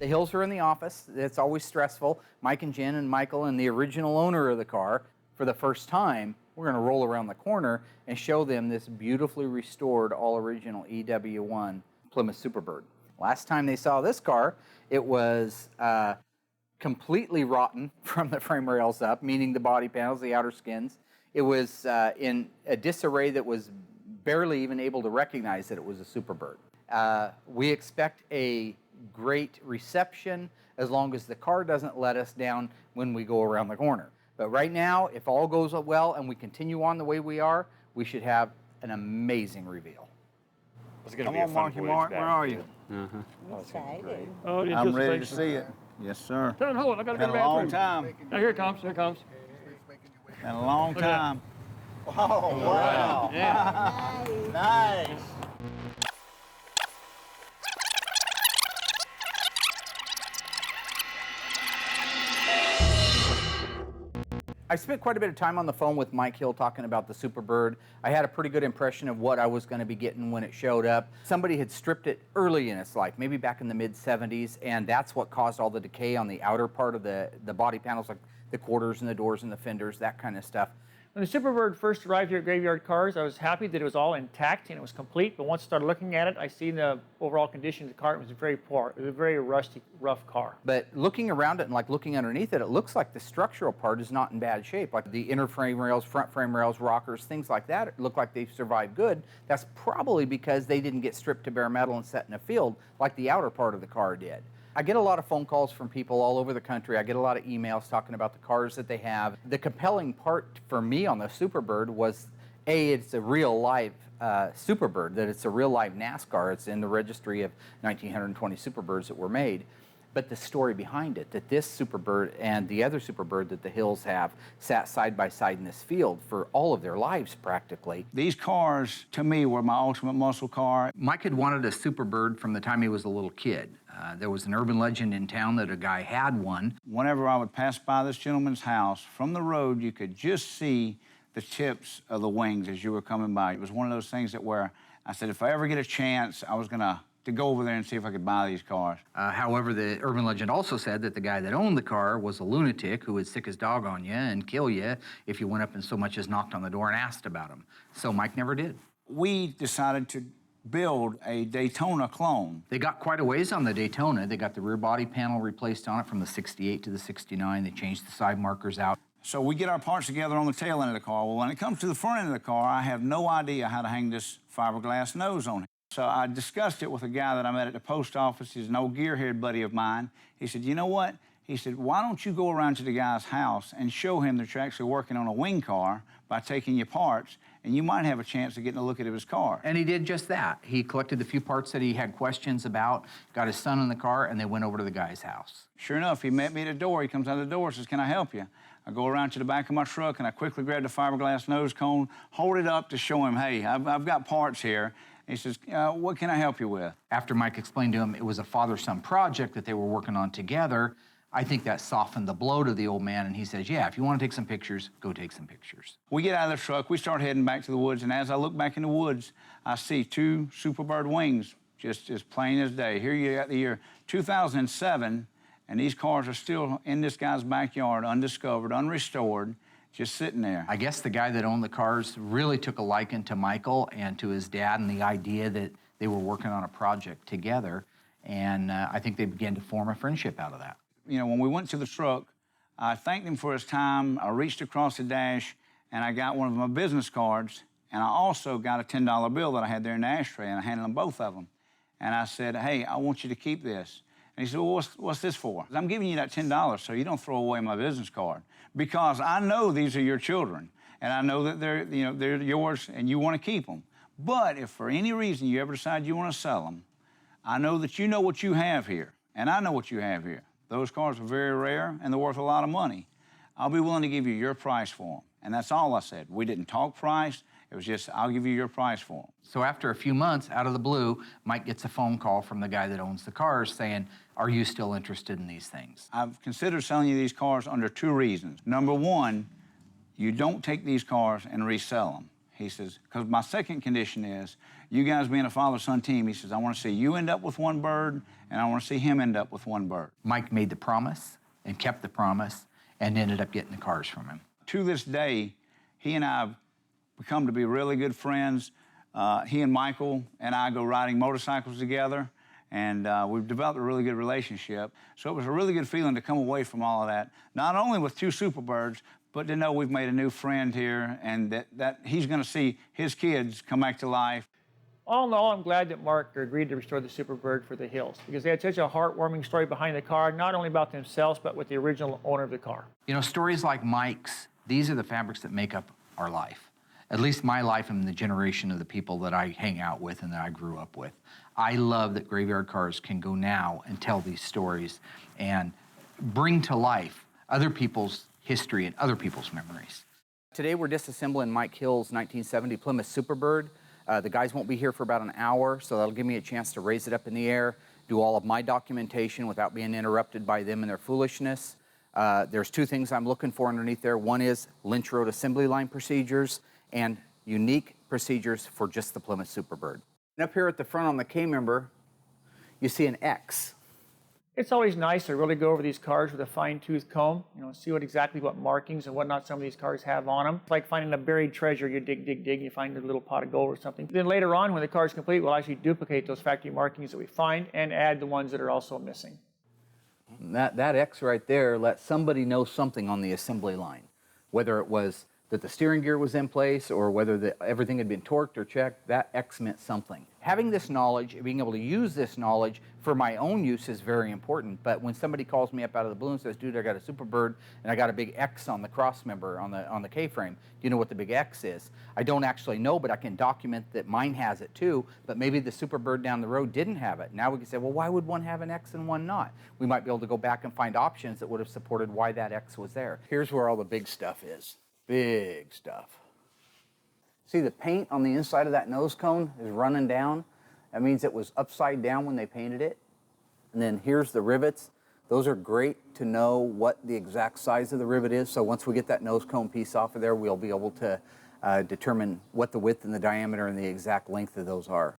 The Hills are in the office. It's always stressful. Mike and Jen and Michael and the original owner of the car, for the first time, we're going to roll around the corner and show them this beautifully restored, all-original EW1 Plymouth Superbird. Last time they saw this car, it was completely rotten from the frame rails up, meaning the body panels, the outer skins. It was in a disarray that was barely even able to recognize that it was a Superbird. We expect a great reception as long as the car doesn't let us down when we go around the corner. But right now, if all goes well and we continue on the way we are, we should have an amazing reveal. It's going to be a fun voyage back. Where are you? Excited. Oh, the I'm ready to anticipation. see it. Yes, sir. Hold on, I got to go to Been the a long bathroom. time. Oh, here it comes, here it comes. Been a long Look at that. time. Oh, wow. Yeah. Nice. Nice. I spent quite a bit of time on the phone with Mike Hill talking about the Superbird. I had a pretty good impression of what I was going to be getting when it showed up. Somebody had stripped it early in its life, maybe back in the mid-70s, and that's what caused all the decay on the outer part of the body panels, like the quarters and the doors and the fenders, that kind of stuff. When the Superbird first arrived here at Graveyard Cars, I was happy that it was all intact and it was complete, but once I started looking at it, I seen the overall condition of the car. It was very poor. It was a very rusty, rough car. But looking around it and like looking underneath it, it looks like the structural part is not in bad shape. Like the inner frame rails, front frame rails, rockers, things like that, it look like they've survived good. That's probably because they didn't get stripped to bare metal and set in a field like the outer part of the car did. I get a lot of phone calls from people all over the country. I get a lot of emails talking about the cars that they have. The compelling part for me on the Superbird was, A, it's a real live Superbird, that it's a real live NASCAR. It's in the registry of 1,920 Superbirds that were made. But the story behind it, that this Superbird and the other Superbird that the Hills have sat side by side in this field for all of their lives practically. These cars, to me, were my ultimate muscle car. Mike had wanted a Superbird from the time he was a little kid. There was an urban legend in town that a guy had one. Whenever I would pass by this gentleman's house, from the road, you could just see the tips of the wings as you were coming by. It was one of those things that where I said, if I ever get a chance, I was gonna go over there and see if I could buy these cars. However, the urban legend also said that the guy that owned the car was a lunatic who would sick his dog on you and kill you if you went up and so much as knocked on the door and asked about him. So Mike never did. We decided to build a Daytona clone. They got quite a ways on the Daytona. They got the rear body panel replaced on it from the 68 to the 69. They changed the side markers out. So we get our parts together on the tail end of the car. Well, when it comes to the front end of the car, I have no idea how to hang this fiberglass nose on it. So I discussed it with a guy that I met at the post office. He's an old gearhead buddy of mine. He said, you know what? He said, why don't you go around to the guy's house and show him that you're actually working on a wing car by taking your parts, and you might have a chance of getting a look at his car. And he did just that. He collected the few parts that he had questions about, got his son in the car, and they went over to the guy's house. Sure enough, he met me at the door. He comes out the door and says, can I help you? I go around to the back of my truck, and I quickly grab the fiberglass nose cone, hold it up to show him, hey, I've got parts here. He says, what can I help you with? After Mike explained to him it was a father-son project that they were working on together, I think that softened the blow to the old man, and he says, yeah, if you want to take some pictures, go take some pictures. We get out of the truck, we start heading back to the woods, and as I look back in the woods, I see two Superbird wings, just as plain as day. Here you got the year 2007, and these cars are still in this guy's backyard, undiscovered, unrestored, just sitting there. I guess the guy that owned the cars really took a liking to Michael and to his dad and the idea that they were working on a project together, and I think they began to form a friendship out of that. You know, when we went to the truck, I thanked him for his time. I reached across the dash, and I got one of my business cards, and I also got a $10 bill that I had there in the ashtray, and I handed him both of them. And I said, hey, I want you to keep this. And he said, well, what's this for? I'm giving you that $10 so you don't throw away my business card, because I know these are your children, and I know that they're yours and you want to keep them. But if for any reason you ever decide you want to sell them, I know that you know what you have here, and I know what you have here. Those cars are very rare, and they're worth a lot of money. I'll be willing to give you your price for them. And that's all I said. We didn't talk price. It was just, I'll give you your price for them. So after a few months, out of the blue, Mike gets a phone call from the guy that owns the cars saying, are you still interested in these things? I've considered selling you these cars under two reasons. Number one, you don't take these cars and resell them. He says, because my second condition is, you guys being a father-son team, he says, I want to see you end up with one bird, and I want to see him end up with one bird. Mike made the promise and kept the promise and ended up getting the cars from him. To this day, he and I have become to be really good friends. He and Michael and I go riding motorcycles together, and we've developed a really good relationship. So it was a really good feeling to come away from all of that, not only with 2 Superbirds, but to know we've made a new friend here and that he's going to see his kids come back to life. All in all, I'm glad that Mark agreed to restore the Superbird for the hills because they had such a heartwarming story behind the car, not only about themselves, but with the original owner of the car. You know, stories like Mike's, these are the fabrics that make up our life. At least my life and the generation of the people that I hang out with and that I grew up with. I love that Graveyard Carz can go now and tell these stories and bring to life other people's history and other people's memories. Today we're disassembling Mike Hill's 1970 Plymouth Superbird. The guys won't be here for about an hour, so that'll give me a chance to raise it up in the air, do all of my documentation without being interrupted by them and their foolishness. There's 2 things I'm looking for underneath there. One is Lynch Road assembly line procedures and unique procedures for just the Plymouth Superbird. And up here at the front on the K-member, you see an X. It's always nice to really go over these cars with a fine-tooth comb, see exactly what markings and whatnot some of these cars have on them. It's like finding a buried treasure. You dig, dig, dig, and you find a little pot of gold or something. Then later on, when the car is complete, we'll actually duplicate those factory markings that we find and add the ones that are also missing. That X right there lets somebody know something on the assembly line, whether it was that the steering gear was in place or whether everything had been torqued or checked. That X meant something. Having this knowledge, being able to use this knowledge for my own use is very important. But when somebody calls me up out of the blue and says, dude, I got a Superbird and I got a big X on the cross member on the K-frame, do you know what the big X is? I don't actually know, but I can document that mine has it too, but maybe the Superbird down the road didn't have it. Now we can say, well, why would one have an X and one not? We might be able to go back and find options that would have supported why that X was there. Here's where all the big stuff is. Big stuff. See, the paint on the inside of that nose cone is running down. That means it was upside down when they painted it. And then here's the rivets. Those are great to know what the exact size of the rivet is. So once we get that nose cone piece off of there, we'll be able to determine what the width and the diameter and the exact length of those are.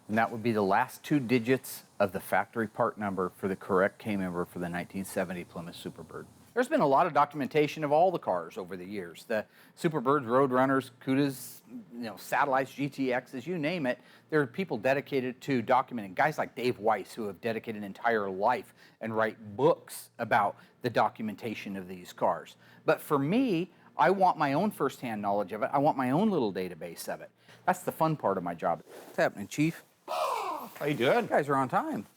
And that would be the last 2 digits of the factory part number for the correct K-member for the 1970 Plymouth Superbird. There's been a lot of documentation of all the cars over the years. The Superbirds, Roadrunners, Cudas, Satellites, GTXs, you name it. There are people dedicated to documenting. Guys like Dave Weiss who have dedicated an entire life and write books about the documentation of these cars. But for me, I want my own firsthand knowledge of it. I want my own little database of it. That's the fun part of my job. What's happening, Chief? How you doing? You guys are on time.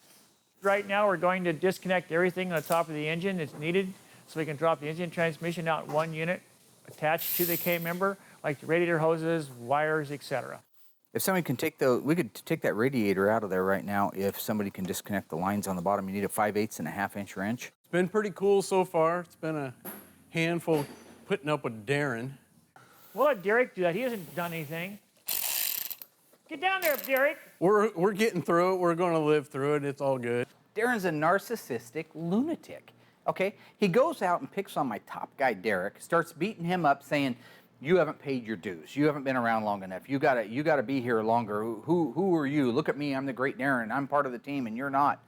Right now, we're going to disconnect everything on the top of the engine that's needed so we can drop the engine transmission out in one unit attached to the K-member, like the radiator hoses, wires, etc. If somebody can we could take that radiator out of there right now if somebody can disconnect the lines on the bottom. You need a 5/8 and a 1/2 wrench. It's been pretty cool so far. It's been a handful putting up with Darren. We'll let Derek do that. He hasn't done anything. Get down there, Derek. We're getting through it. We're going to live through it. It's all good. Darren's a narcissistic lunatic. Okay, he goes out and picks on my top guy, Derek, starts beating him up saying, you haven't paid your dues. You haven't been around long enough. You gotta be here longer. Who are you? Look at me, I'm the great Darren. I'm part of the team and you're not.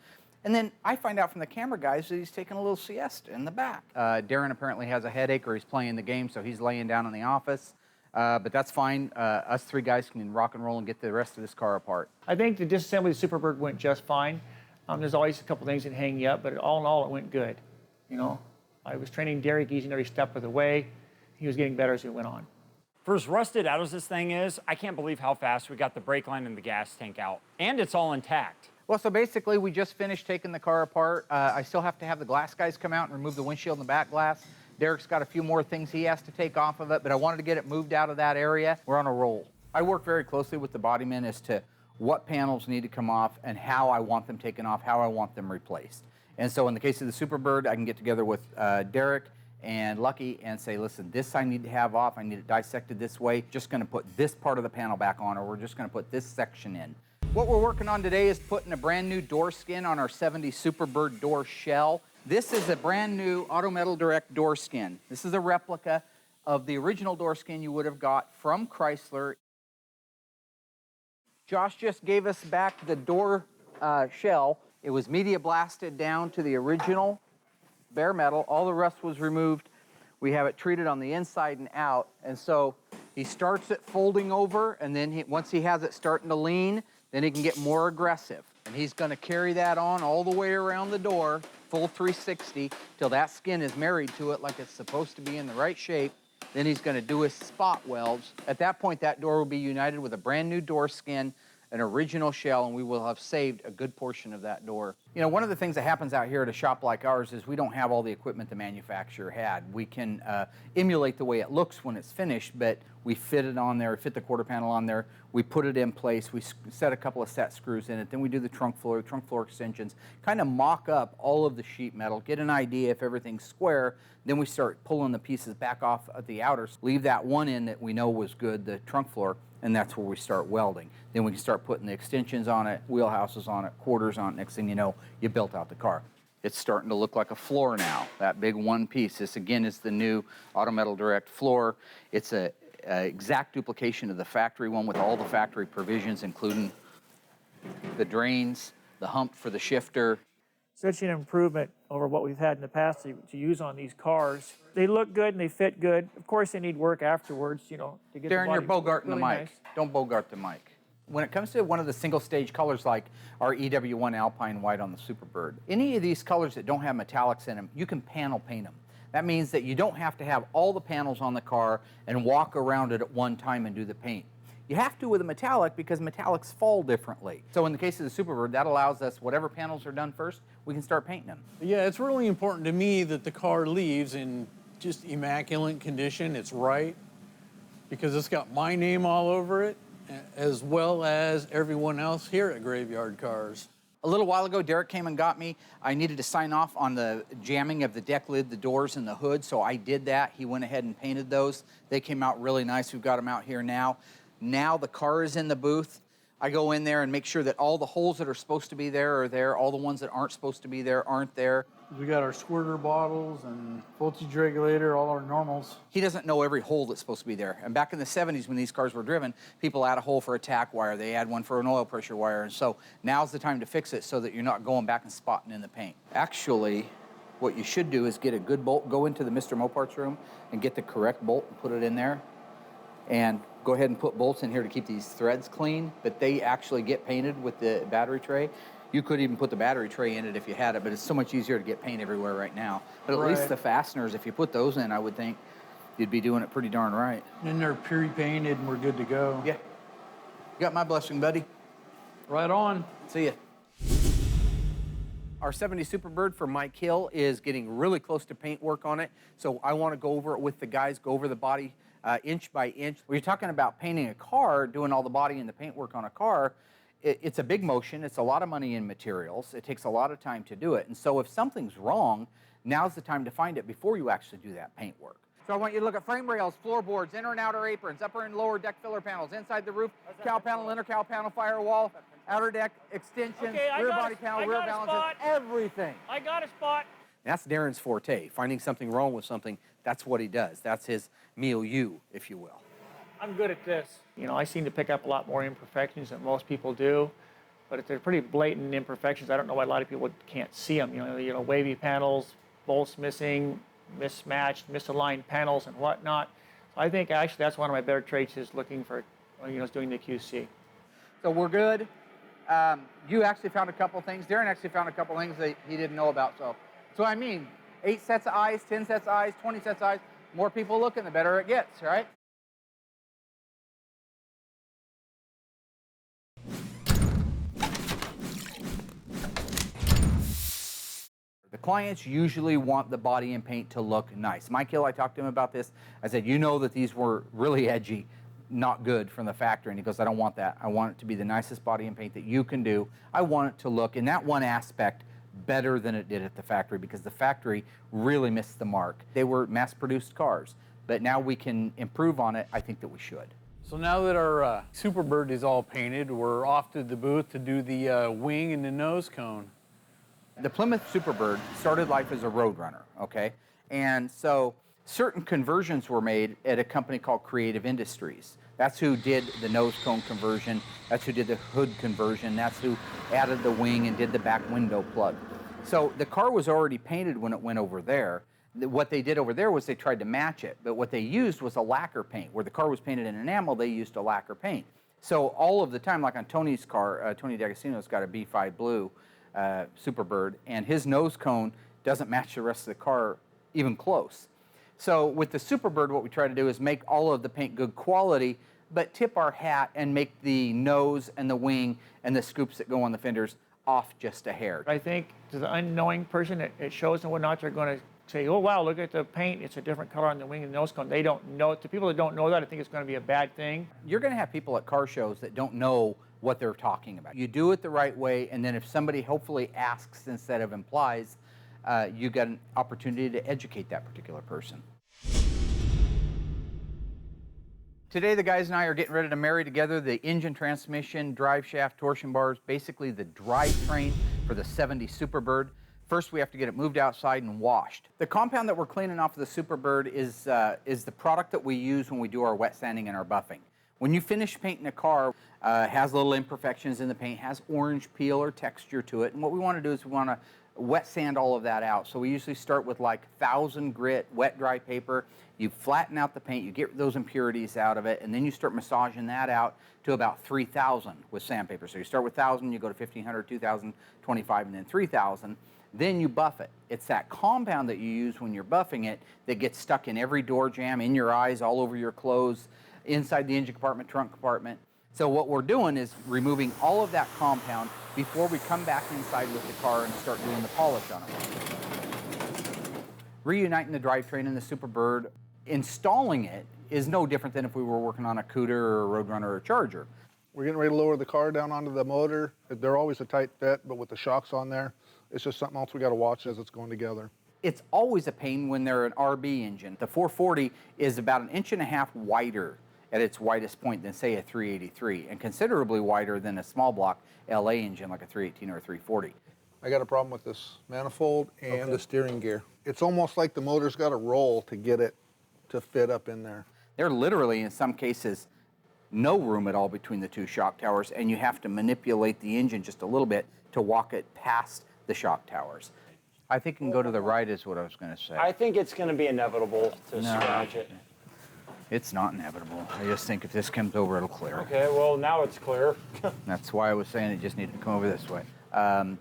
And then I find out from the camera guys that he's taking a little siesta in the back. Darren apparently has a headache or he's playing the game, so he's laying down in the office. But that's fine. Us 3 guys can rock and roll and get the rest of this car apart. I think the disassembly of the Superbird went just fine. There's always a couple things that hang you up, but all in all, it went good. I was training Derek each and every step of the way. He was getting better as we went on. For as rusted out as this thing is, I can't believe how fast we got the brake line and the gas tank out. And it's all intact. Well, so basically, we just finished taking the car apart. I still have to have the glass guys come out and remove the windshield and the back glass. Derek's got a few more things he has to take off of it, but I wanted to get it moved out of that area. We're on a roll. I work very closely with the bodymen as to what panels need to come off and how I want them taken off, how I want them replaced. And so in the case of the Superbird, I can get together with Derek and Lucky and say, listen, this I need to have off. I need it dissected this way. Just going to put this part of the panel back on, or we're just going to put this section in. What we're working on today is putting a brand new door skin on our 70 Superbird door shell. This is a brand new Auto Metal Direct door skin. This is a replica. of the original door skin you would have got from Chrysler. Josh just gave us back the door shell. It was media blasted down to the original bare metal. All the rust was removed. We have it treated on the inside and out. And so he starts it folding over, and then once he has it starting to lean, then he can get more aggressive. And he's going to carry that on all the way around the door, full 360, till that skin is married to it like it's supposed to be in the right shape. Then he's going to do his spot welds. At that point, that door will be united with a brand new door skin, an original shell, and we will have saved a good portion of that door. You know, one of the things that happens out here at a shop like ours is we don't have all the equipment the manufacturer had. We can emulate the way it looks when it's finished, but we fit it on there, fit the quarter panel on there, we put it in place, we set a couple of set screws in it, then we do the trunk floor extensions, kind of mock up all of the sheet metal, get an idea if everything's square, then we start pulling the pieces back off at the outers, leave that one in that we know was good, the trunk floor, and that's where we start welding. Then we can start putting the extensions on it, wheelhouses on it, quarters on it. Next thing you know, you built out the car. It's starting to look like a floor now, that big one piece. This again is the new Auto Metal Direct floor. It's a exact duplication of the factory one with all the factory provisions, including the drains, the hump for the shifter. Such an improvement over what we've had in the past to use on these cars. They look good and they fit good. Of course, they need work afterwards, you know, to get Darren, the you're body bogarting really the mic. nice. Don't bogart the mic. When it comes to one of the single stage colors like our EW1 Alpine White on the Superbird, any of these colors that don't have metallics in them, you can panel paint them. That means that you don't have to have all the panels on the car and walk around it at one time and do the paint. You have to with a metallic because metallics fall differently. So in the case of the Superbird, that allows us, whatever panels are done first, we can start painting them. Yeah, it's really important to me that the car leaves in just immaculate condition. It's right, because it's got my name all over it, as well as everyone else here at Graveyard Cars. A little while ago, Derek came and got me. I needed to sign off on the jamming of the deck lid, the doors, and the hood, so I did that. He went ahead and painted those. They came out really nice. We've got them out here now. Now the car is in the booth. I go in there and make sure that all the holes that are supposed to be there are there. All the ones that aren't supposed to be there aren't there. We got our squirter bottles and voltage regulator, all our normals. He doesn't know every hole that's supposed to be there. And back in the 70s when these cars were driven, people add a hole for a tack wire. They add one for an oil pressure wire. And so now's the time to fix it so that you're not going back and spotting in the paint. Actually, what you should do is get a good bolt, go into the Mr. Mopart's room and get the correct bolt and put it in there. And go ahead and put bolts in here to keep these threads clean, but they actually get painted with the battery tray. You could even put the battery tray in it if you had it, but it's so much easier to get paint everywhere right now. But at least the fasteners, if you put those in, I would think you'd be doing it pretty darn right. And they're pre-painted and we're good to go. Yeah. You got my blessing, buddy. Right on. See ya. Our 70 Superbird for Mike Hill is getting really close to paint work on it, so I want to go over it with the guys, go over the body inch by inch. When you're talking about painting a car, doing all the body and the paint work on a car, it's a big motion. It's a lot of money in materials. It takes a lot of time to do it. And so if something's wrong, now's the time to find it before you actually do that paint work. So I want you to look at frame rails, floorboards, inner and outer aprons, upper and lower deck filler panels, inside the roof, cowl panel, inner cowl panel, firewall, outer deck, extensions, rear body panel, rear balances, everything. I got a spot. That's Darren's forte. Finding something wrong with something, that's what he does. That's his milieu, if you will. I'm good at this. You know, I seem to pick up a lot more imperfections than most people do, but if they're pretty blatant imperfections, I don't know why a lot of people can't see them. You know, wavy panels, bolts missing, mismatched, misaligned panels and whatnot. So I think actually that's one of my better traits is looking for, you know, doing the QC. So we're good. You actually found a couple things. Darren actually found a couple things that he didn't know about. So I mean, 8 sets of eyes, 10 sets of eyes, 20 sets of eyes. More people looking, the better it gets, right? The clients usually want the body and paint to look nice. Mike Hill, I talked to him about this. I said, you know that these were really edgy, not good from the factory. And he goes, I don't want that. I want it to be the nicest body and paint that you can do. I want it to look, in that one aspect, better than it did at the factory because the factory really missed the mark. They were mass-produced cars, but now we can improve on it. I think that we should. So now that our Superbird is all painted, we're off to the booth to do the wing and the nose cone. The Plymouth Superbird started life as a road runner, okay? And so Certain conversions were made at a company called Creative Industries. That's who did the nose cone conversion. That's who did the hood conversion. That's who added the wing and did the back window plug. So the car was already painted when it went over there. What they did over there was they tried to match it, but what they used was a lacquer paint. Where the car was painted in enamel, they used a lacquer paint. So all of the time, like on Tony's car, Tony D'Agostino's got a B5 Blue Superbird, and his nose cone doesn't match the rest of the car even close. So with the Superbird, what we try to do is make all of the paint good quality, but tip our hat and make the nose and the wing and the scoops that go on the fenders off just a hair. I think to the unknowing person, it shows and whatnot, they're going to say, oh, wow, look at the paint. It's a different color on the wing and the nose cone. They don't know. To people that don't know that, I think it's going to be a bad thing. You're going to have people at car shows that don't know what they're talking about. You do it the right way, and then if somebody hopefully asks instead of implies, you get an opportunity to educate that particular person. Today, the guys and I are getting ready to marry together the engine, transmission, drive shaft, torsion bars, basically the drivetrain for the 70 Superbird. First, we have to get it moved outside and washed. The compound that we're cleaning off of the Superbird is the product that we use when we do our wet sanding and our buffing. When you finish painting a car, has little imperfections in the paint, has orange peel or texture to it, and what we want to do is we want to wet sand all of that out. So we usually start with like 1,000 grit wet dry paper. You flatten out the paint, you get those impurities out of it, and then you start massaging that out to about 3,000 with sandpaper. So you start with 1,000, you go to 1,500, 2,000, 25, and then 3,000. Then you buff it. It's that compound that you use when you're buffing it that gets stuck in every door jamb, in your eyes, all over your clothes, inside the engine compartment, trunk compartment. So what we're doing is removing all of that compound before we come back inside with the car and start doing the polish on it. Reuniting the drivetrain in the Superbird, installing it is no different than if we were working on a Cuda or a Roadrunner or a Charger. We're getting ready to lower the car down onto the motor. They're always a tight fit, but with the shocks on there, it's just something else we got to watch as it's going together. It's always a pain when they're an RB engine. The 440 is about 1.5 inches wider at its widest point than, say, a 383, and considerably wider than a small block LA engine like a 318 or a 340. I got a problem with this manifold and the steering gear. It's almost like the motor's got to roll to get it to fit up in there. There literally, in some cases, no room at all between the two shock towers, and you have to manipulate the engine just a little bit to walk it past the shock towers. I think it can go to the right is what I was going to say. I think it's going to be inevitable to scratch it. It's not inevitable. I just think if this comes over, it'll clear. Okay, well, now it's clear. That's why I was saying it just needed to come over this way.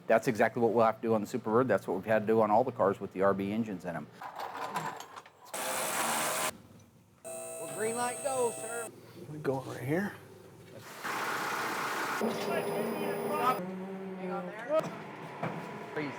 That's exactly what we'll have to do on the Superbird. That's what we've had to do on all the cars with the RB engines in them. Well, green light go, sir. We go right here. Hang on there. Crazy.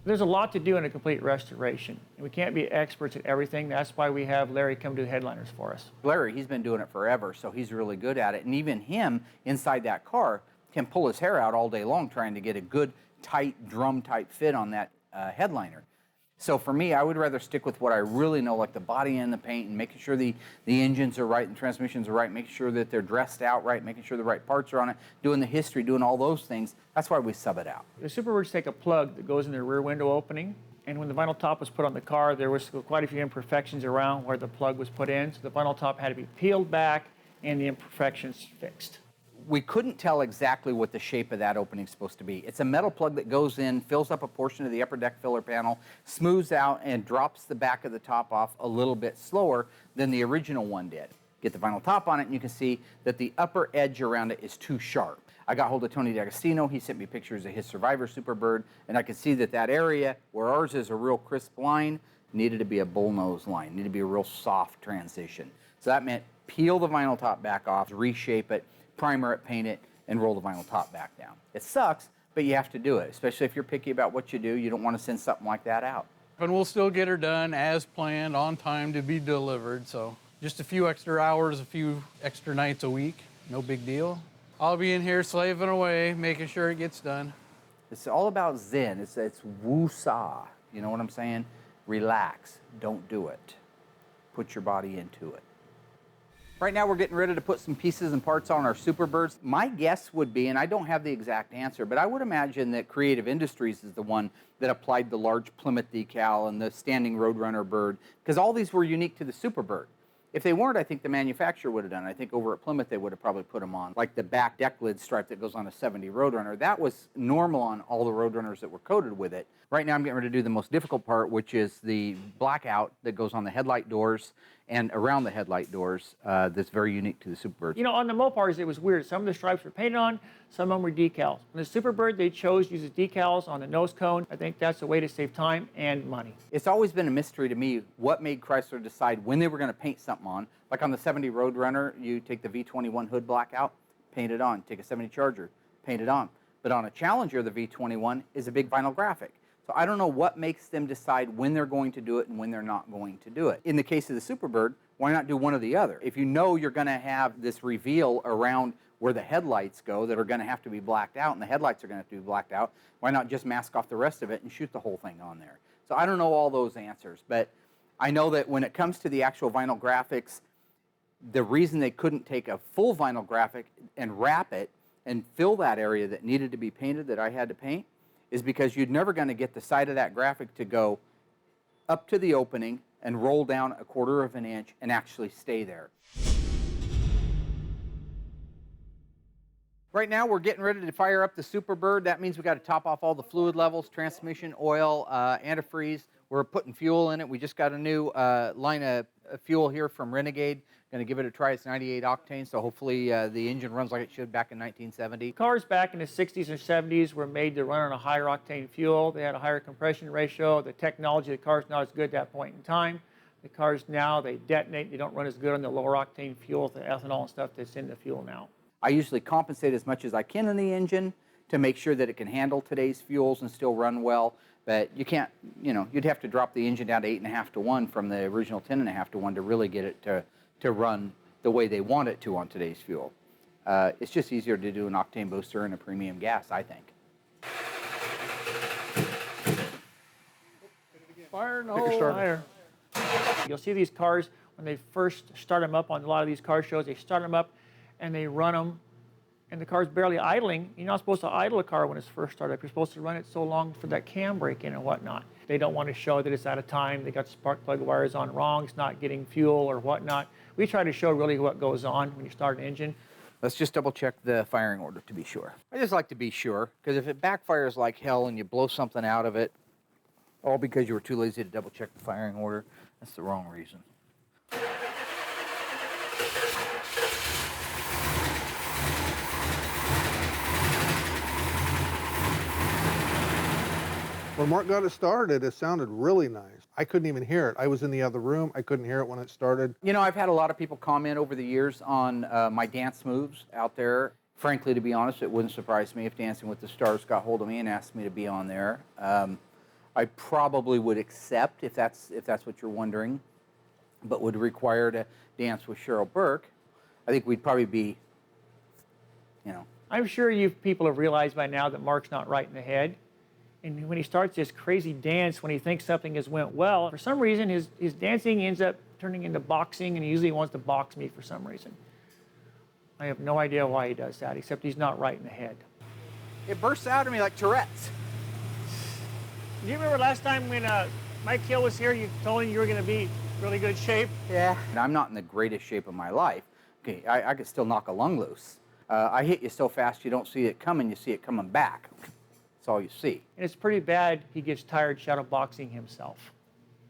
There's a lot to do in a complete restoration. And we can't be experts at everything. That's why we have Larry come do headliners for us. Larry, he's been doing it forever, so he's really good at it. And even him, inside that car, can pull his hair out all day long trying to get a good, tight, drum-type fit on that headliner. So for me, I would rather stick with what I really know, like the body and the paint, and making sure the engines are right and transmissions are right, making sure that they're dressed out right, making sure the right parts are on it, doing the history, doing all those things. That's why we sub it out. The Superbirds take a plug that goes in the rear window opening, and when the vinyl top was put on the car, there was quite a few imperfections around where the plug was put in, so the vinyl top had to be peeled back and the imperfections fixed. We couldn't tell exactly what the shape of that opening is supposed to be. It's a metal plug that goes in, fills up a portion of the upper deck filler panel, smooths out, and drops the back of the top off a little bit slower than the original one did. Get the vinyl top on it, and you can see that the upper edge around it is too sharp. I got hold of Tony D'Agostino. He sent me pictures of his Survivor Superbird, and I could see that that area, where ours is a real crisp line, needed to be a bullnose line, needed to be a real soft transition. So that meant peel the vinyl top back off, reshape it, primer it, paint it, and roll the vinyl top back down. It sucks, but you have to do it, especially if you're picky about what you do. You don't want to send something like that out. And we'll still get her done as planned, on time to be delivered. So just a few extra hours, a few extra nights a week, no big deal. I'll be in here slaving away, making sure it gets done. It's all about zen. It's woo-saw. You know what I'm saying? Relax. Don't do it. Put your body into it. Right now we're getting ready to put some pieces and parts on our Superbirds. My guess would be, and I don't have the exact answer, but I would imagine that Creative Industries is the one that applied the large Plymouth decal and the standing Roadrunner bird, because all these were unique to the Superbird. If they weren't, I think the manufacturer would have done it. I think over at Plymouth they would have probably put them on. Like the back deck lid stripe that goes on a 70 Roadrunner, that was normal on all the Roadrunners that were coated with it. Right now I'm getting ready to do the most difficult part, which is the blackout that goes on the headlight doors and around the headlight doors that's very unique to the Superbird. You know, on the Mopars, it was weird. Some of the stripes were painted on, some of them were decals. On the Superbird, they chose to use decals on the nose cone. I think that's a way to save time and money. It's always been a mystery to me what made Chrysler decide when they were going to paint something on. Like on the 70 Roadrunner, you take the V21 hood blackout, paint it on. Take a 70 Charger, paint it on. But on a Challenger, the V21 is a big vinyl graphic. So I don't know what makes them decide when they're going to do it and when they're not going to do it. In the case of the Superbird, why not do one or the other? If you know you're going to have this reveal around where the headlights go that are going to have to be blacked out and the headlights are going to have to be blacked out, why not just mask off the rest of it and shoot the whole thing on there? So I don't know all those answers, but I know that when it comes to the actual vinyl graphics, the reason they couldn't take a full vinyl graphic and wrap it and fill that area that needed to be painted that I had to paint is because you're never going to get the side of that graphic to go up to the opening and roll down 1/4 of an inch and actually stay there. Right now we're getting ready to fire up the Superbird. That means we got to top off all the fluid levels, transmission, oil, antifreeze. We're putting fuel in it. We just got a new line of fuel here from Renegade. Going to give it a try. It's 98 octane, so hopefully the engine runs like it should back in 1970. Cars back in the 60s and 70s were made to run on a higher octane fuel. They had a higher compression ratio. The technology of the car's not as good at that point in time. The cars now, they detonate. They don't run as good on the lower octane fuel, the ethanol and stuff that's in the fuel now. I usually compensate as much as I can in the engine to make sure that it can handle today's fuels and still run well. But you can't, you know, you'd have to drop the engine down to 8.5 to 1 from the original 10.5 to 1 to really get it to run the way they want it to on today's fuel. It's just easier to do an octane booster and a premium gas, I think. Fire in the hole. Fire. You'll see these cars, when they first start them up on a lot of these car shows, they start them up and they run them, and the car's barely idling. You're not supposed to idle a car when it's first started up. You're supposed to run it so long for that cam brake in and whatnot. They don't want to show that it's out of time. They got spark plug wires on wrong. It's not getting fuel or whatnot. We try to show really what goes on when you start an engine. Let's just double check the firing order to be sure. I just like to be sure, because if it backfires like hell and you blow something out of it, all because you were too lazy to double check the firing order, that's the wrong reason. When Mark got it started, it sounded really nice. I couldn't even hear it. I was in the other room. I couldn't hear it when it started. You know, I've had a lot of people comment over the years on my dance moves out there. Frankly, to be honest, it wouldn't surprise me if Dancing with the Stars got hold of me and asked me to be on there. I probably would accept, if that's what you're wondering, but would require to dance with Cheryl Burke. I think we'd probably be, you know. I'm sure you people have realized by now that Mark's not right in the head. And when he starts this crazy dance, when he thinks something has went well, for some reason his dancing ends up turning into boxing, and he usually wants to box me for some reason. I have no idea why he does that, except he's not right in the head. It bursts out of me like Tourette's. Do you remember last time when Mike Hill was here, you told him you were going to be in really good shape? Yeah. And I'm not in the greatest shape of my life. Okay, I could still knock a lung loose. I hit you so fast you don't see it coming, you see it coming back. That's all you see. And it's pretty bad he gets tired shadow boxing himself.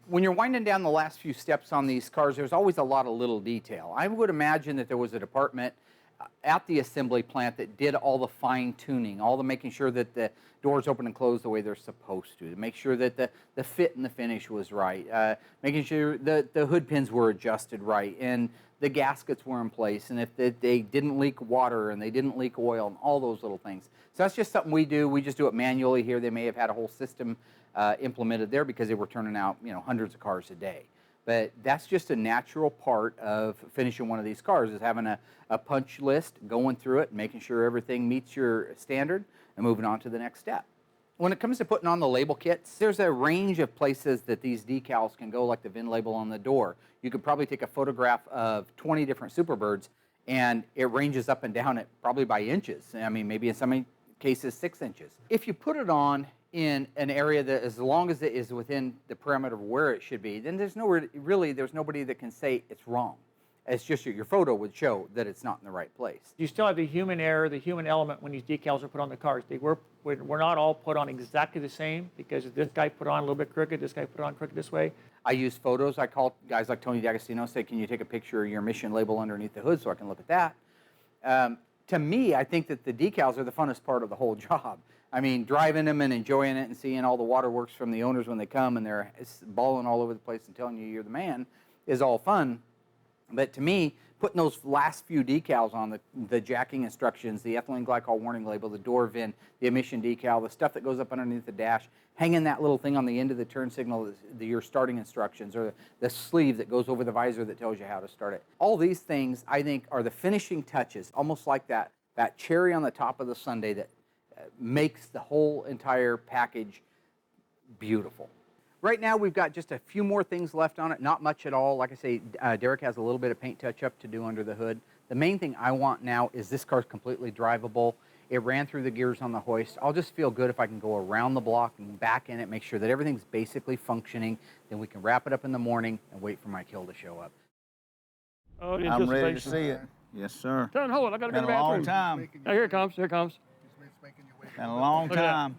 When you're winding down the last few steps on these cars, there's always a lot of little detail. I would imagine that there was a department at the assembly plant that did all the fine tuning, all the making sure that the doors open and close the way they're supposed to make sure that the fit and the finish was right, making sure that the hood pins were adjusted right, and the gaskets were in place, and if they didn't leak water and they didn't leak oil and all those little things. So that's just something we do. We just do it manually here. They may have had a whole system implemented there because they were turning out, you know, hundreds of cars a day. But that's just a natural part of finishing one of these cars, is having a punch list, going through it, making sure everything meets your standard, and moving on to the next step. When it comes to putting on the label kits, there's a range of places that these decals can go, like the VIN label on the door. You could probably take a photograph of 20 different Superbirds, and it ranges up and down it probably by inches. I mean, maybe in some cases 6 inches. If you put it on in an area that, as long as it is within the parameter of where it should be, then there's nobody that can say it's wrong. It's just your photo would show that it's not in the right place. You still have the human error, the human element when these decals are put on the cars. We're not all put on exactly the same, because if this guy put on a little bit crooked, this guy put on crooked this way. I use photos. I call guys like Tony D'Agostino, say, can you take a picture of your emission label underneath the hood so I can look at that? To me, I think that the decals are the funnest part of the whole job. I mean, driving them and enjoying it and seeing all the waterworks from the owners when they come and they're balling all over the place and telling you you're the man is all fun. But to me, putting those last few decals on, the jacking instructions, the ethylene glycol warning label, the door VIN, the emission decal, the stuff that goes up underneath the dash, hanging that little thing on the end of the turn signal, your starting instructions, or the sleeve that goes over the visor that tells you how to start it. All these things, I think, are the finishing touches, almost like that cherry on the top of the sundae that makes the whole entire package beautiful. Right now, we've got just a few more things left on it, not much at all. Like I say, Derek has a little bit of paint touch-up to do under the hood. The main thing I want now is this car's completely drivable. It ran through the gears on the hoist. I'll just feel good if I can go around the block and back in it, make sure that everything's basically functioning. Then we can wrap it up in the morning and wait for Mike Hill to show up. Oh, the I'm ready to anticipation. see it. Yes, sir. Turn, hold it. I got to go to Been the a long bathroom. time. Oh, here it comes. Here it comes. Been a long Look at that. time.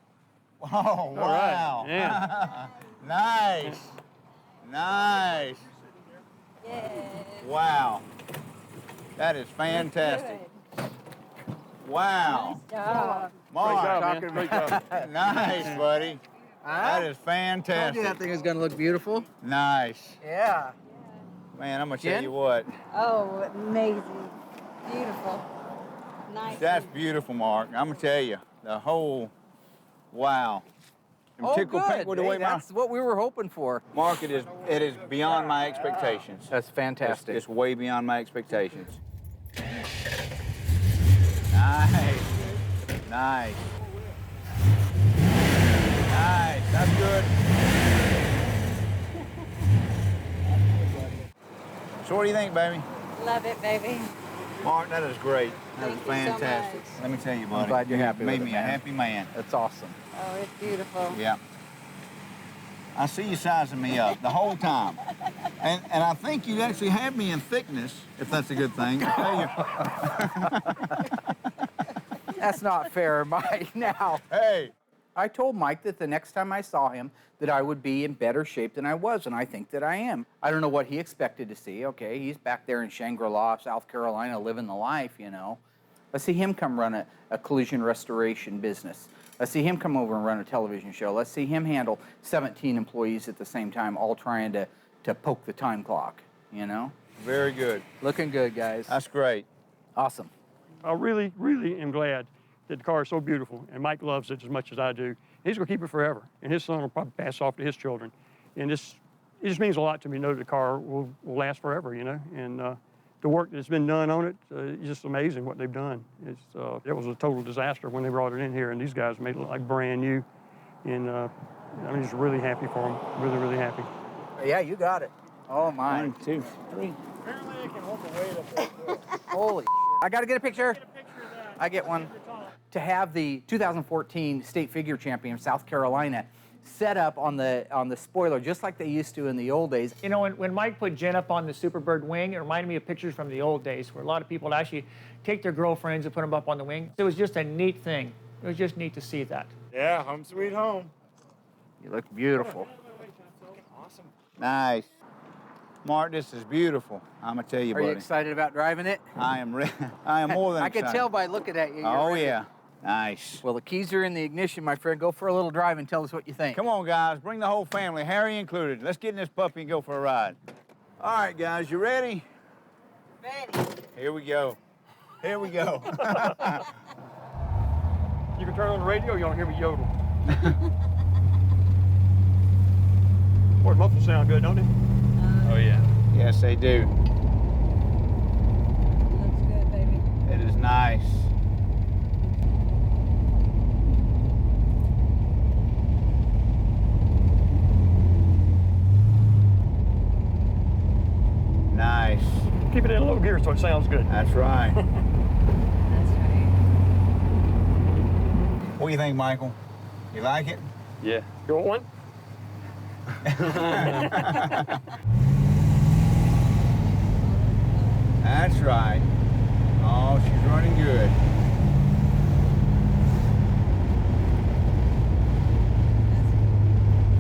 Oh, wow. right. Yeah. Nice. Nice. Wow. That is fantastic. Wow. Great job, Mark, man. Great job. nice, buddy. That is fantastic. thing is going to look beautiful. Nice. Yeah. Man, I'm going to tell Jen? you what. Oh, amazing. Beautiful. Nice. That's beautiful, Mark. I'm going to tell you. The whole, wow. Them Oh, tickle good. pink with the way Hey, that's what we were hoping for. Mark, it is beyond my expectations. That's fantastic. It's way beyond my expectations. Nice. Nice. Nice. That's good. So what do you think, baby? Love it, baby. Mark, that is great. That is Thank you so fantastic. much. Let me tell you, buddy. glad you're happy made with me it, a man. happy man. That's awesome. Oh, it's beautiful. Yeah. I see you sizing me up the whole time. And I think you actually have me in thickness, if that's a good thing. I tell you. That's not fair, Mike. Now, Hey, I told Mike that the next time I saw him that I would be in better shape than I was, and I think that I am. I don't know what he expected to see. Okay, he's back there in Shangri-La, South Carolina, living the life, you know. Let's see him come run a collision restoration business. Let's see him come over and run a television show. Let's see him handle 17 employees at the same time, all trying to poke the time clock, you know? very good. Looking good, guys. That's great. Awesome. I really, really am glad that the car is so beautiful, and Mike loves it as much as I do. He's going to keep it forever, and his son will probably pass off to his children. And it just means a lot to me to know that the car will last forever, you know? And the work that's been done on it is just amazing what they've done. It was a total disaster when they brought it in here, and these guys made it look like brand new. And I'm just really happy for them, really, really happy. Yeah, you got it. Oh, my. 1, 2, 3. Apparently they can hold the weight up there. Holy I got to get a picture. I get one. To have the 2014 state figure champion of South Carolina set up on the spoiler just like they used to in the old days. You know, when Mike put Jen up on the Superbird wing, it reminded me of pictures from the old days where a lot of people would actually take their girlfriends and put them up on the wing. It was just a neat thing. It was just neat to see that. Yeah, home sweet home. You look beautiful. Nice. Mark, this is beautiful. I'm going to tell you, Are buddy. you excited about driving it? I am I am more than I excited. can tell by looking at you. You're Oh, ready. yeah. Nice. Well, the keys are in the ignition, my friend. Go for a little drive and tell us what you think. Come on, guys. Bring the whole family, Harry included. Let's get in this puppy and go for a ride. All right, guys. You ready? Ready. Here we go. Here we go. You can turn on the radio, you don't hear me yodel. Boy, mufflers sound good, don't they? Oh, yeah. Yes, they do. Looks good, baby. It is nice. ear so it sounds good. That's right. That's right. What do you think, Michael? You like it? Yeah. You want one? That's right. Oh, she's running good.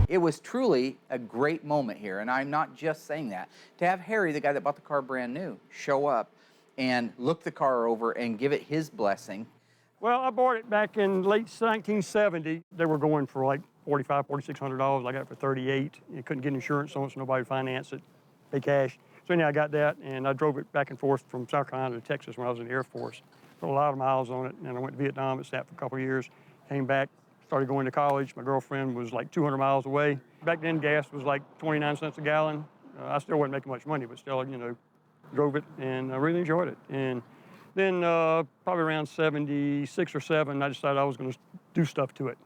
It was truly a great moment here, and I'm not just saying that. To have Harry, the guy that bought the car brand new, show up and look the car over and give it his blessing. Well, I bought it back in late 1970. They were going for like $4,500, $4,600. I got it for $38. You couldn't get insurance on it, so nobody would finance it, pay cash. So anyhow, I got that, and I drove it back and forth from South Carolina to Texas when I was in the Air Force. Put a lot of miles on it, and I went to Vietnam. It sat for a couple of years, came back, started going to college. My girlfriend was like 200 miles away. Back then, gas was like 29 cents a gallon. I still wasn't making much money, but still, you know, drove it, and I really enjoyed it. And then probably around 76 or 7, I decided I was going to do stuff to it.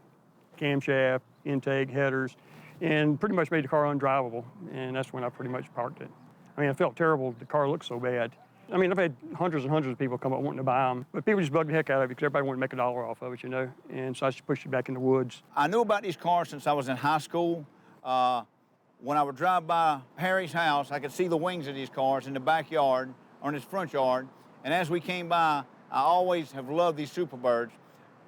Camshaft, intake, headers, and pretty much made the car undrivable. And that's when I pretty much parked it. I mean, I felt terrible. The car looked so bad. I mean, I've had hundreds and hundreds of people come up wanting to buy them, but people just bugged the heck out of it because everybody wanted to make $1 off of it, you know, and so I just pushed it back in the woods. I knew about these cars since I was in high school. When I would drive by Harry's house, I could see the wings of these cars in the backyard or in his front yard, and as we came by, I always have loved these Superbirds.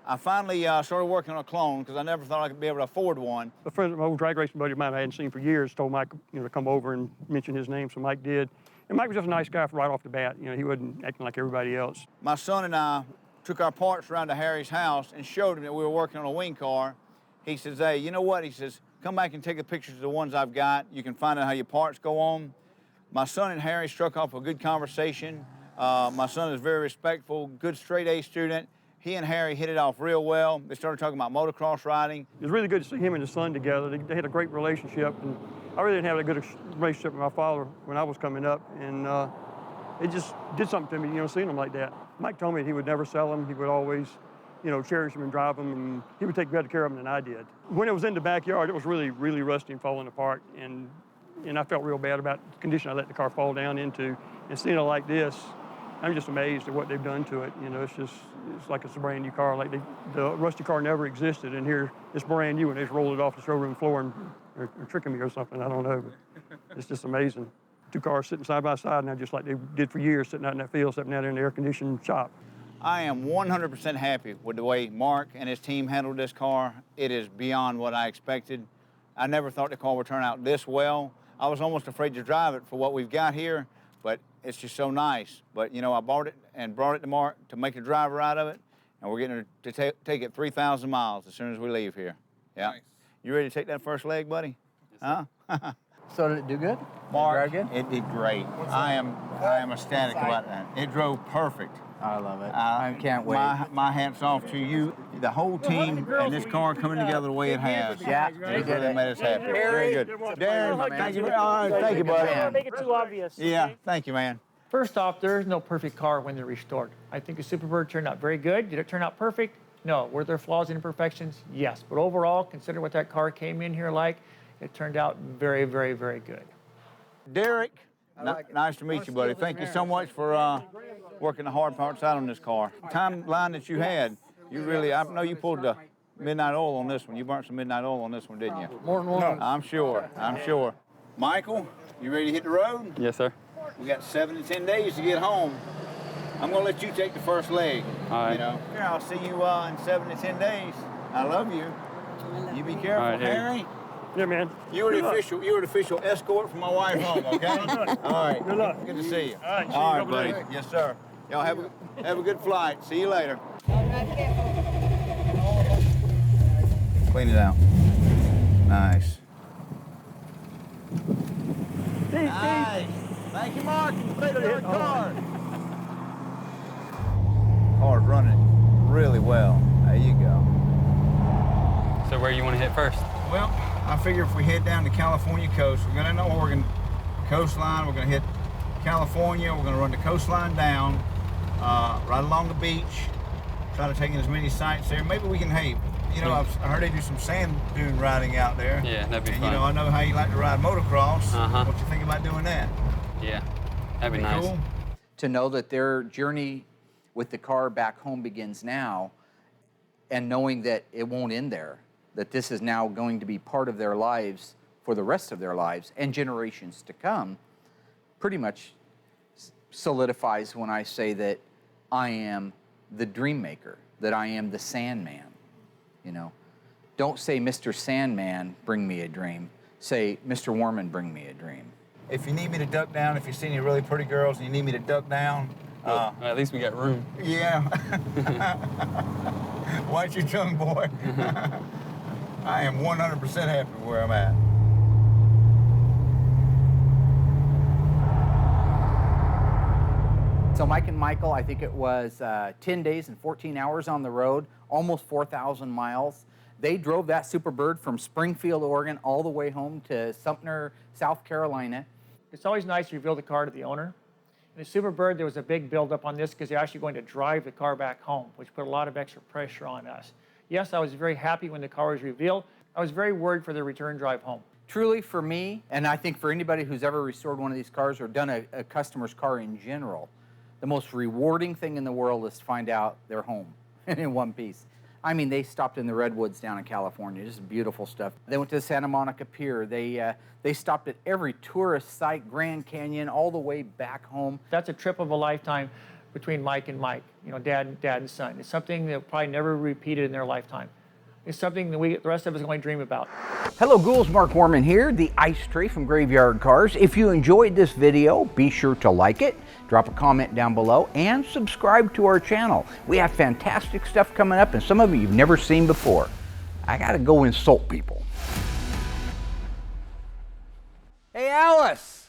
I finally started working on a clone because I never thought I could be able to afford one. A friend, an old drag racing buddy of mine I hadn't seen for years, told Mike, you know, to come over and mention his name, so Mike did. And Mike was just a nice guy right off the bat. You know, he wasn't acting like everybody else. My son and I took our parts around to Harry's house and showed him that we were working on a wing car. He says, hey, you know what? He says, come back and take the pictures of the ones I've got. You can find out how your parts go on. My son and Harry struck off a good conversation. My son is very respectful, good straight A student. He and Harry hit it off real well. They started talking about motocross riding. It was really good to see him and his son together. They had a great relationship, and I really didn't have a good relationship with my father when I was coming up, and it just did something to me, you know, seeing him like that. Mike told me he would never sell them. He would always, you know, cherish them and drive them, and he would take better care of them than I did. When it was in the backyard, it was really, really rusty and falling apart, and I felt real bad about the condition I let the car fall down into. And seeing it like this, I'm just amazed at what they've done to it. You know, it's like it's a brand new car. Like the rusty car never existed, and here it's brand new, and they just rolled it off the showroom floor and are tricking me or something. I don't know, but it's just amazing. Two cars sitting side by side now, just like they did for years, sitting out in that field, sitting out in the air-conditioned shop. I am 100% happy with the way Mark and his team handled this car. It is beyond what I expected. I never thought the car would turn out this well. I was almost afraid to drive it for what we've got here, but it's just so nice. But, you know, I bought it and brought it to Mark to make a driver out of it, and we're getting to take it 3,000 miles as soon as we leave here. Yeah. Nice. You ready to take that first leg, buddy? Yes, huh? So did it do good? Mark, Did it drive good? it did great. I am ecstatic about that. It drove perfect. I love it. I can't wait. My hat's off to you, the whole team, and this car coming together the way it has. Yeah, It really made us happy. Very good. Darren, thank you. Thank you, buddy. Don't make it too obvious. Yeah, thank you, man. First off, there is no perfect car when they're restored. I think the Superbird turned out very good. Did it turn out perfect? No. Were there flaws and imperfections? Yes. But overall, consider what that car came in here like, it turned out very, very, very good. Derek, nice to meet you, buddy. Thank you so much for working the hard parts out on this car. Timeline that you had, you really, I know you pulled the midnight oil on this one. You burnt some midnight oil on this one, didn't you? More than one. I'm sure. Michael, you ready to hit the road? Yes, sir. We got 7 to 10 days to get home. I'm gonna let you take the first leg. All right. You know, I'll see you in 7 to 10 days. I love you. You be careful, All right, Harry. Yeah, man. You were the official escort for my wife home, okay? All right. Good luck. Good to see you. All right, All right, buddy. Yes, sir. Y'all have a good flight. See you later. Clean it out. Nice. Nice. Thank you, Mark. Car's running really well. There you go. So where you want to hit first? Well, I figure if we head down the California coast, we're going to Oregon coastline, we're going to hit California, we're going to run the coastline down, right along the beach, try to take in as many sights there. Maybe we can, hey, you know, I heard they do some sand dune riding out there. Yeah, that'd be and, fun. You know, I know how you like to ride motocross. Uh-huh. What you think about doing that? Yeah, that'd be nice. Cool? to know that their journey with the car back home begins now, and knowing that it won't end there, that this is now going to be part of their lives for the rest of their lives and generations to come, pretty much solidifies when I say that I am the dream maker, that I am the Sandman. You know, don't say, Mr. Sandman, bring me a dream. Say, Mr. Warman, bring me a dream. If you need me to duck down, if you've seen any really pretty girls and you need me to duck down, Well, at least we got room. yeah. Watch your tongue, boy. I am 100% happy where I'm at. So Mike and Michael, I think it was 10 days and 14 hours on the road, almost 4,000 miles. They drove that Superbird from Springfield, Oregon, all the way home to Sumter, South Carolina. It's always nice to reveal the car to the owner. In the Superbird, there was a big buildup on this because they're actually going to drive the car back home, which put a lot of extra pressure on us. Yes, I was very happy when the car was revealed. I was very worried for the return drive home. Truly, for me, and I think for anybody who's ever restored one of these cars or done a customer's car in general, the most rewarding thing in the world is to find out they're home in one piece. I mean, they stopped in the Redwoods down in California. Just beautiful stuff. They went to the Santa Monica Pier. They stopped at every tourist site, Grand Canyon, all the way back home. That's a trip of a lifetime between Mike and Mike, you know, dad and son. It's something they'll probably never repeated in their lifetime. It's something that the rest of us are going to dream about. Hello ghouls, Mark Warman here, the Ice Tray from Graveyard Carz. If you enjoyed this video, be sure to like it, drop a comment down below, and subscribe to our channel. We have fantastic stuff coming up, and some of it you've never seen before. I gotta go insult people. Hey Alice!